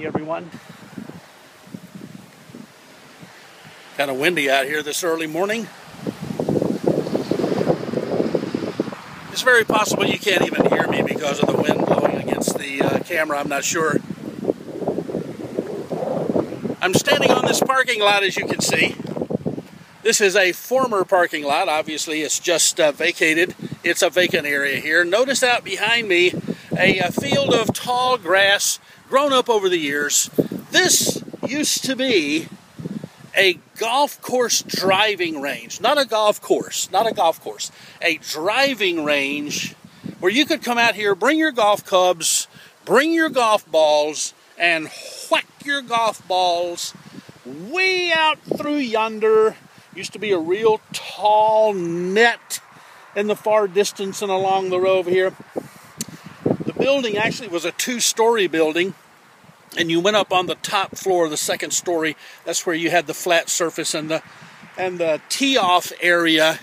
morning, everyone. Kind of windy out here this early morning. It's very possible you can't even hear me because of the wind blowing against the camera. I'm not sure. I'm standing on this parking lot, as you can see. This is a former parking lot. Obviously, it's just vacated. It's a vacant area here. Notice out behind me a field of tall grass grown up over the years. This used to be a golf course driving range. Not a golf course, a driving range where you could come out here, bring your golf clubs, bring your golf balls, and whack your golf balls way out through yonder. Used to be a real tall net in the far distance and along the road here. The building actually was a two-story building, and you went up on the top floor of the second story. That's where you had the flat surface and the tee-off area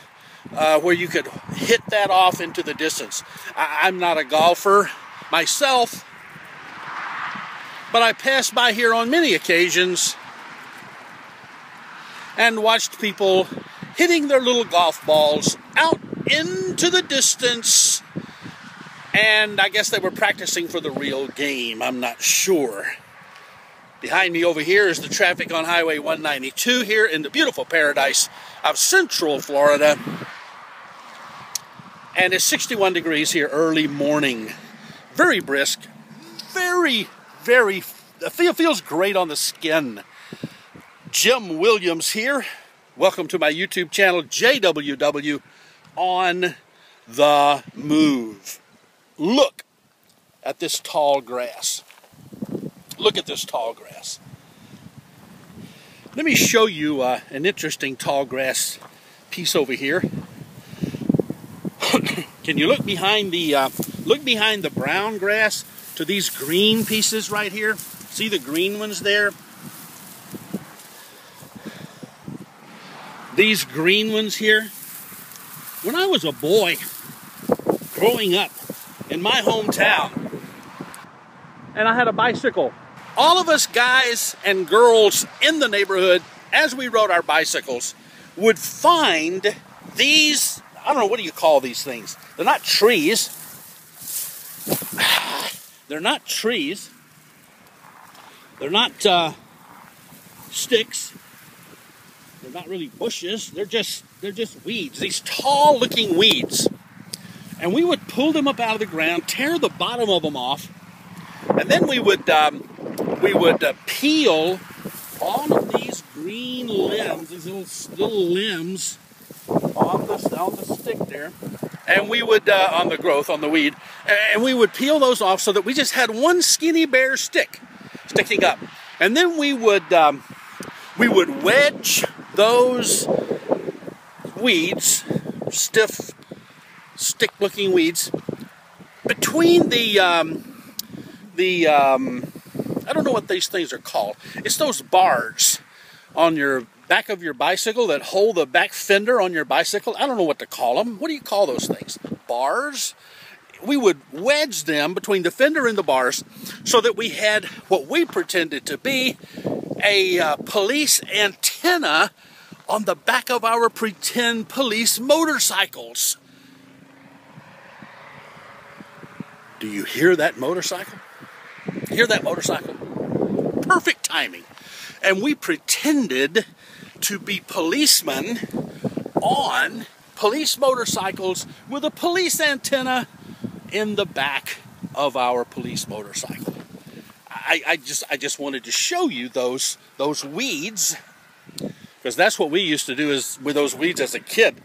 where you could hit that off into the distance. I'm not a golfer myself, but I passed by here on many occasions and watched people hitting their little golf balls out into the distance. And I guess they were practicing for the real game. I'm not sure. Behind me over here is the traffic on Highway 192 here in the beautiful paradise of Central Florida. And it's 61 degrees here early morning. Very brisk. Very, feels great on the skin. Jim Williams here. Welcome to my YouTube channel, JWW on the Move. Look at this tall grass. Look at this tall grass. Let me show you an interesting tall grass piece over here. Can you look behind the brown grass to these green pieces right here? See the green ones there? These green ones here. When I was a boy growing up in my hometown, and I had a bicycle, all of us guys and girls in the neighborhood, as we rode our bicycles, would find these, I don't know, what do you call these things? They're not trees. They're not trees. They're not sticks. They're not really bushes. They're just weeds. These tall looking weeds. And we would pull them up out of the ground, tear the bottom of them off, and then we would peel all of these green limbs, these little limbs on the stick there, and we would on the weed, and we would peel those off so that we just had one skinny bare stick sticking up, and then we would wedge those weeds, stiff, stick-looking weeds, between the I don't know what these things are called. It's those bars on your back of your bicycle that hold the back fender on your bicycle. I don't know what to call them. What do you call those things? Bars? We would wedge them between the fender and the bars so that we had what we pretended to be a police antenna on the back of our pretend police motorcycles. Do you hear that motorcycle? Hear that motorcycle? Perfect timing. And we pretended to be policemen on police motorcycles with a police antenna in the back of our police motorcycle. I just wanted to show you those weeds, because that's what we used to do is with those weeds as a kid.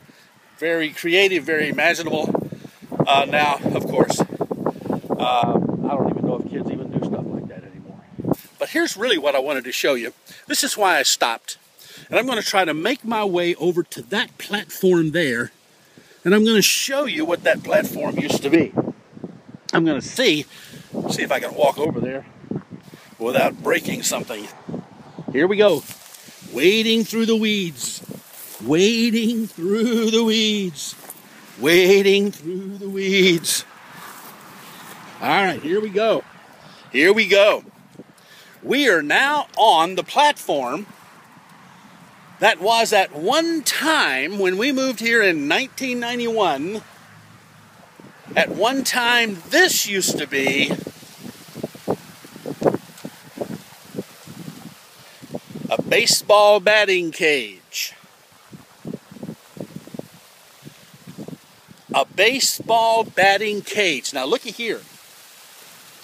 Very creative, very imaginable. Now, of course, I don't even know if kids even do stuff like that anymore. But here's really what I wanted to show you. This is why I stopped. And I'm going to try to make my way over to that platform there. And I'm going to show you what that platform used to be. I'm going to see if I can walk over there without breaking something. Here we go. Wading through the weeds. Wading through the weeds. Wading through the weeds. All right, here we go. Here we go. We are now on the platform that was at one time, when we moved here in 1991, at one time this used to be a baseball batting cage. A baseball batting cage. Now looky here.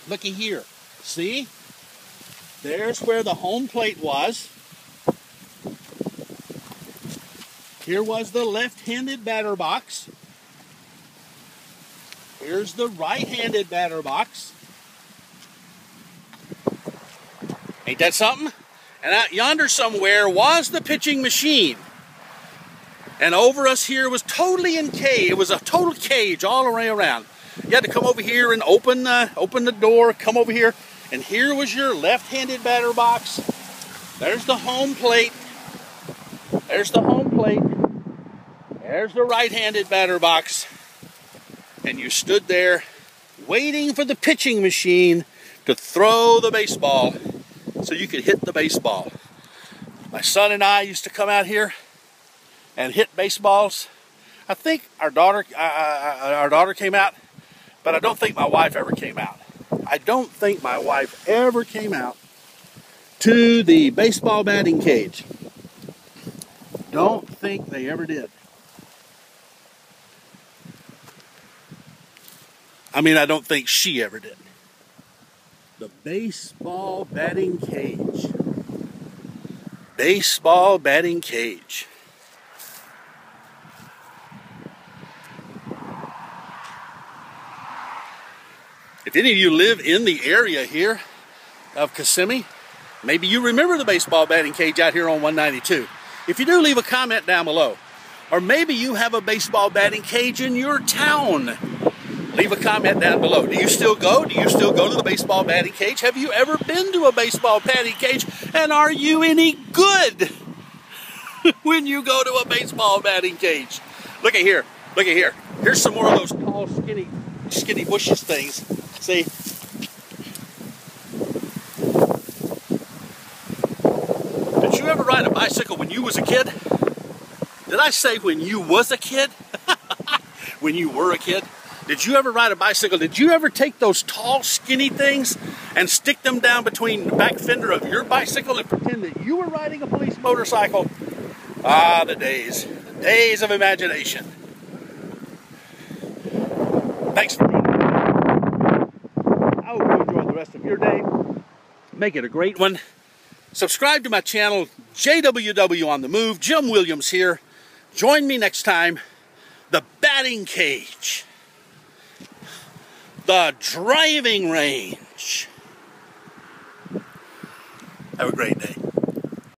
Looky here. See? There's where the home plate was. Here was the left-handed batter box. Here's the right-handed batter box. Ain't that something? And out yonder somewhere was the pitching machine. And over us here was totally encaged. It was a total cage all the way around. You had to come over here and open the door, come over here. And here was your left-handed batter box. There's the home plate. There's the home plate. There's the right-handed batter box. And you stood there waiting for the pitching machine to throw the baseball so you could hit the baseball. My son and I used to come out here and hit baseballs. I think our daughter came out, but I don't think my wife ever came out. I don't think my wife ever came out to the baseball batting cage. Don't think they ever did. I mean, I don't think she ever did. The baseball batting cage. Baseball batting cage. If any of you live in the area here of Kissimmee, maybe you remember the baseball batting cage out here on 192. If you do, leave a comment down below. Or maybe you have a baseball batting cage in your town. Leave a comment down below. Do you still go? Do you still go to the baseball batting cage? Have you ever been to a baseball batting cage? And are you any good when you go to a baseball batting cage? Look at here. Look at here. Here's some more of those tall, skinny bushes things. See? Did you ever ride a bicycle when you was a kid? Did I say when you was a kid? When you were a kid? Did you ever ride a bicycle? Did you ever take those tall, skinny things and stick them down between the back fender of your bicycle and pretend that you were riding a police motorcycle? Ah, the days of imagination. Thanks for being here. I hope you enjoy the rest of your day. Make it a great one. Subscribe to my channel, JWW on the Move. Jim Williams here. Join me next time. The batting cage. The driving range. Have a great day.